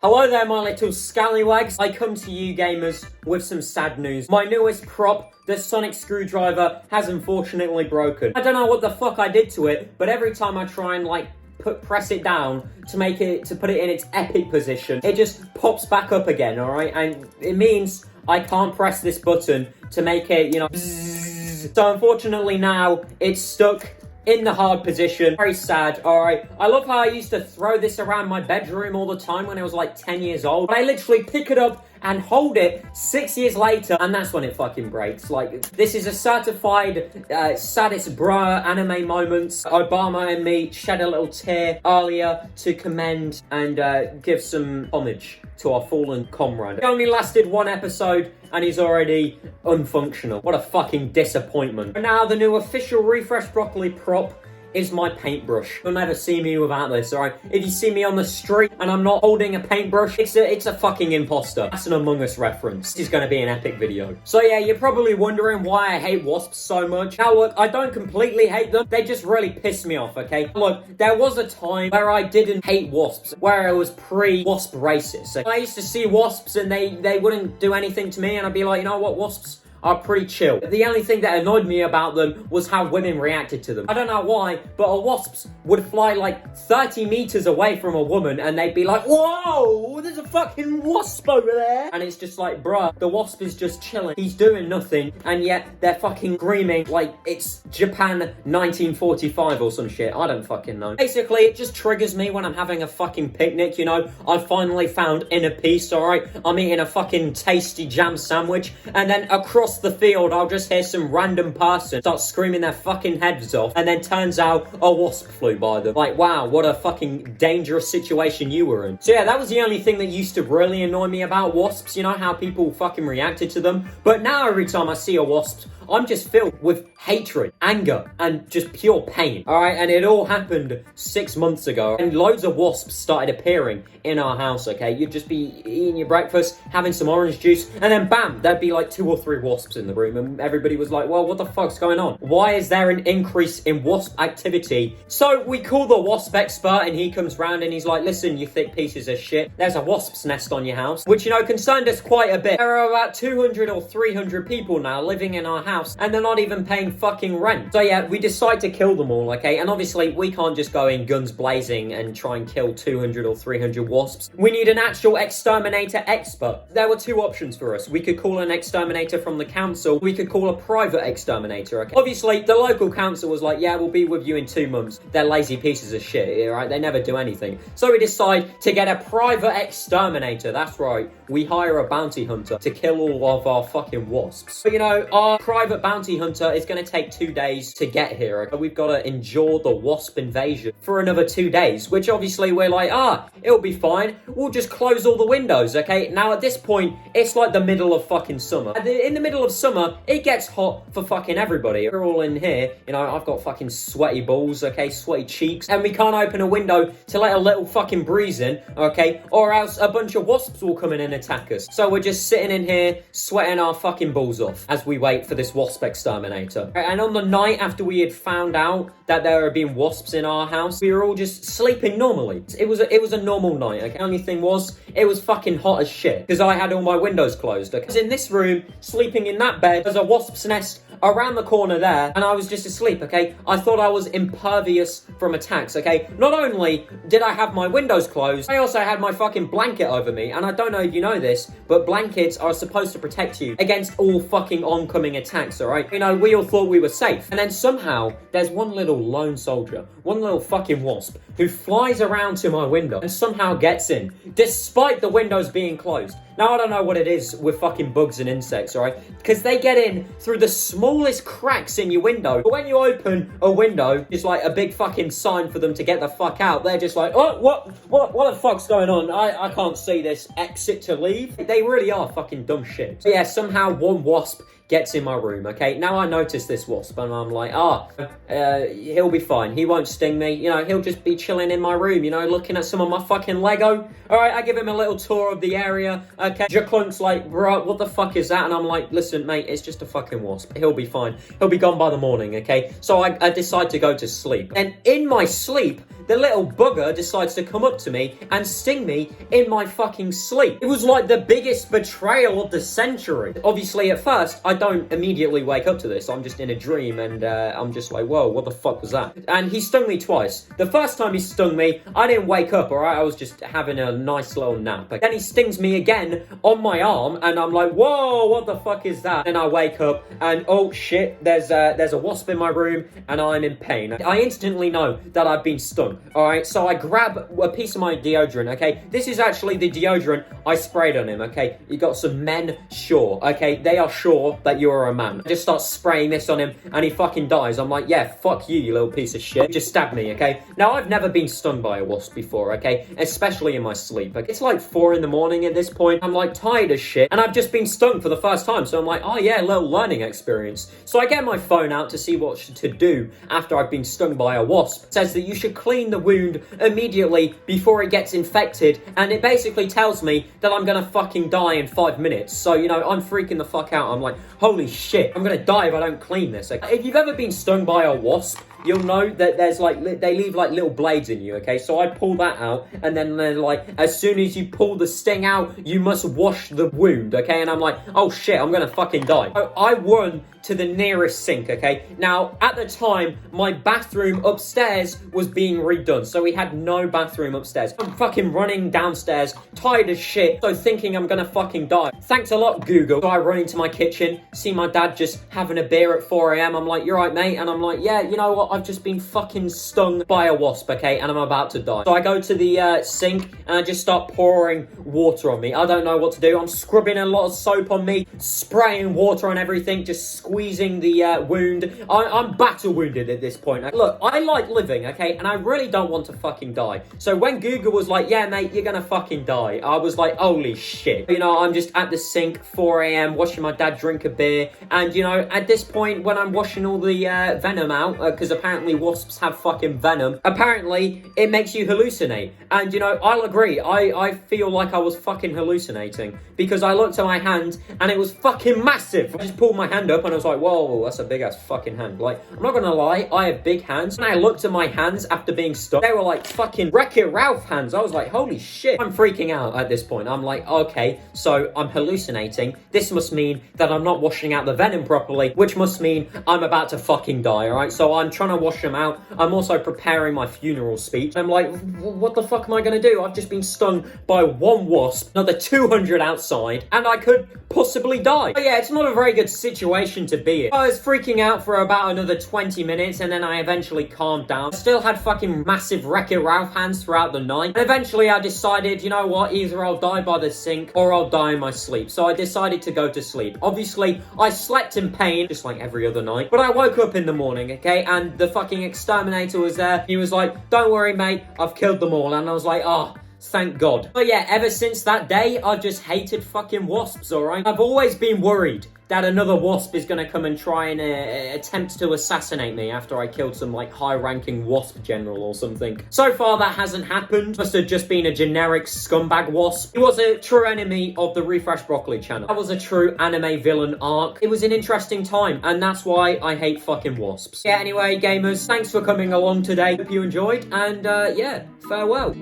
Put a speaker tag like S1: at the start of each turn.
S1: Hello there, my little scallywags. I come to you gamers with some sad news. My newest prop, the sonic screwdriver, has unfortunately broken. I don't know what the fuck I did to it, but every time I try and press it down to put it in its epic position, it just pops back up again, alright? And it means I can't press this button to make it, bzzz. So unfortunately now, it's stuck in the hard position. Very sad, alright? I love how I used to throw this around my bedroom all the time when I was like 10 years old. I literally pick it up and hold it 6 years later, and that's when it fucking breaks. Like, this is a certified saddest bra anime moments. Obama and me shed a little tear earlier to commend and give some homage to our fallen comrade. It only lasted one episode, and he's already unfunctional. What a fucking disappointment. And now the new official Refresh Broccoli prop is my paintbrush. You'll never see me without this, alright? If you see me on the street and I'm not holding a paintbrush, it's a fucking imposter. That's an Among Us reference. This is gonna be an epic video. So yeah, you're probably wondering why I hate wasps so much. Now look, I don't completely hate them. They just really piss me off, okay? Look, there was a time where I didn't hate wasps, where it was pre-wasp racist. So I used to see wasps and they wouldn't do anything to me, and I'd be like, you know what, wasps are pretty chill. The only thing that annoyed me about them was how women reacted to them. I don't know why, but wasps would fly like 30 meters away from a woman and they'd be like, whoa, there's a fucking wasp over there. And it's just like, bruh, the wasp is just chilling. He's doing nothing, and yet they're fucking screaming like it's Japan 1945 or some shit. I don't fucking know. Basically, it just triggers me when I'm having a fucking picnic, you know? I finally found inner peace, alright? I'm eating a fucking tasty jam sandwich, and then across the field, I'll just hear some random person start screaming their fucking heads off, and then turns out a wasp flew by them. Like, wow, what a fucking dangerous situation you were in. So yeah, that was the only thing that used to really annoy me about wasps, you know, how people fucking reacted to them. But now every time I see a wasp, I'm just filled with hatred, anger, and just pure pain. Alright, and it all happened 6 months ago, and loads of wasps started appearing in our house, okay? You'd just be eating your breakfast, having some orange juice, and then bam, there'd be like 2 or 3 wasps in the room, and everybody was like, well, what the fuck's going on? Why is there an increase in wasp activity? So we call the wasp expert, and he comes round and he's like, listen, you thick pieces of shit, there's a wasp's nest on your house, which, you know, concerned us quite a bit. There are about 200 or 300 people now living in our house, and they're not even paying fucking rent. So yeah, we decide to kill them all, okay? And obviously, we can't just go in guns blazing and try and kill 200 or 300 wasps. We need an actual exterminator expert. There were 2 options for us. We could call an exterminator from the council. We could call a private exterminator, okay? Obviously, the local council was like, yeah, we'll be with you in 2 months. They're lazy pieces of shit, right? They never do anything. So we decide to get a private exterminator. That's right. We hire a bounty hunter to kill all of our fucking wasps. But, you know, our private bounty hunter is going to take 2 days to get here, okay? We've got to endure the wasp invasion for another 2 days, which obviously we're like, it'll be fine. We'll just close all the windows, okay? Now at this point, it's like the middle of fucking summer. In the middle of summer, it gets hot for fucking everybody. We're all in here, you know, I've got fucking sweaty balls, okay? Sweaty cheeks, and we can't open a window to let a little fucking breeze in, okay? Or else a bunch of wasps will come in and attack us. So we're just sitting in here, sweating our fucking balls off as we wait for this wasp exterminator. And on the night after we had found out that there had been wasps in our house, we were all just sleeping normally. It was a normal night, okay? The only thing was, it was fucking hot as shit, because I had all my windows closed, okay? I was in this room, sleeping in that bed, there's a wasp's nest around the corner there, and I was just asleep, okay? I thought I was impervious from attacks, okay? Not only did I have my windows closed, I also had my fucking blanket over me, and I don't know if you know this, but blankets are supposed to protect you against all fucking oncoming attacks, alright? You know, we all thought we were safe, and then somehow, there's one little lone soldier, one little fucking wasp, who flies around to my window, and somehow gets in, despite the windows being closed. Now, I don't know what it is with fucking bugs and insects, alright? Because they get in through the smallest cracks in your window. But when you open a window, it's like a big fucking sign for them to get the fuck out. They're just like, oh, what the fuck's going on? I can't see this. Exit to leave. They really are fucking dumb shit. So yeah, somehow one wasp gets in my room, okay? Now I notice this wasp, and I'm like, he'll be fine. He won't sting me. You know, he'll just be chilling in my room, you know, looking at some of my fucking Lego. All right, I give him a little tour of the area, okay? Jaclunk's like, bro, what the fuck is that? And I'm like, listen, mate, it's just a fucking wasp. He'll be fine. He'll be gone by the morning, okay? So I decide to go to sleep. And in my sleep, the little bugger decides to come up to me and sting me in my fucking sleep. It was like the biggest betrayal of the century. Obviously, at first, I don't immediately wake up to this. I'm just in a dream, and I'm just like, whoa, what the fuck was that? And he stung me twice. The first time he stung me, I didn't wake up, alright? I was just having a nice little nap. But then he stings me again on my arm, and I'm like, whoa, what the fuck is that? And I wake up, and oh shit, there's a wasp in my room, and I'm in pain. I instantly know that I've been stung, alright? So I grab a piece of my deodorant, okay? This is actually the deodorant I sprayed on him, okay? You got some men sure, okay? They are sure that you're a man. I just start spraying this on him, and he fucking dies. I'm like, yeah, fuck you, you little piece of shit. You just stabbed me, okay? Now, I've never been stung by a wasp before, okay? Especially in my sleep. Okay? It's like 4 in the morning at this point. I'm like tired as shit, and I've just been stung for the first time. So I'm like, oh yeah, a little learning experience. So I get my phone out to see what to do after I've been stung by a wasp. It says that you should clean the wound immediately before it gets infected, and it basically tells me that I'm gonna fucking die in 5 minutes. So, you know, I'm freaking the fuck out. I'm like, holy shit, I'm gonna die if I don't clean this. Okay? If you've ever been stung by a wasp, you'll know that there's like, they leave like little blades in you, okay? So I pull that out, and then they're like, as soon as you pull the sting out, you must wash the wound, okay? And I'm like, oh shit, I'm gonna fucking die. So I run to the nearest sink, okay? Now, at the time, my bathroom upstairs was being redone, so we had no bathroom upstairs. I'm fucking running downstairs, tired as shit, so thinking I'm gonna fucking die. Thanks a lot, Google. So I run into my kitchen, see my dad just having a beer at 4 a.m. I'm like, you right, mate? And I'm like, yeah, you know what? I've just been fucking stung by a wasp, okay? And I'm about to die. So I go to the sink, and I just start pouring water on me. I don't know what to do. I'm scrubbing a lot of soap on me, spraying water on everything, just squeezing the wound. I'm battle wounded at this point. Look, I like living, okay? And I really don't want to fucking die. So when Google was like, yeah, mate, you're gonna fucking die, I was like, holy shit. You know, I'm just at the sink, 4 a.m., watching my dad drink a beer. And, you know, at this point, when I'm washing all the venom out, because apparently wasps have fucking venom, apparently it makes you hallucinate. And, you know, I'll agree. I feel like I was fucking hallucinating, because I looked at my hand, and it was fucking massive. I just pulled my hand up, and I was like, whoa, that's a big ass fucking hand. Like, I'm not gonna lie, I have big hands. When I looked at my hands after being stung, they were like fucking Wreck-It Ralph hands. I was like, holy shit. I'm freaking out at this point. I'm like, okay, so I'm hallucinating. This must mean that I'm not washing out the venom properly, which must mean I'm about to fucking die, alright? So I'm trying to wash them out. I'm also preparing my funeral speech. I'm like, what the fuck am I gonna do? I've just been stung by one wasp, another 200 outside, and I could possibly die. But yeah, it's not a very good situation to be in. I was freaking out for about another 20 minutes, and then I eventually calmed down. I still had fucking massive Wreck-It Ralph hands throughout the night. And eventually I decided, you know what, either I'll die by the sink or I'll die in my sleep. So I decided to go to sleep. Obviously, I slept in pain, just like every other night. But I woke up in the morning, okay, and the fucking exterminator was there. He was like, don't worry, mate, I've killed them all. And I was like, oh, thank God. But yeah, ever since that day, I've just hated fucking wasps, alright? I've always been worried that another wasp is going to come and try and attempt to assassinate me after I killed some, like, high-ranking wasp general or something. So far, that hasn't happened. Must have just been a generic scumbag wasp. He was a true enemy of the Refresh Broccoli channel. That was a true anime villain arc. It was an interesting time, and that's why I hate fucking wasps. Yeah, anyway, gamers, thanks for coming along today. Hope you enjoyed, and, yeah, farewell.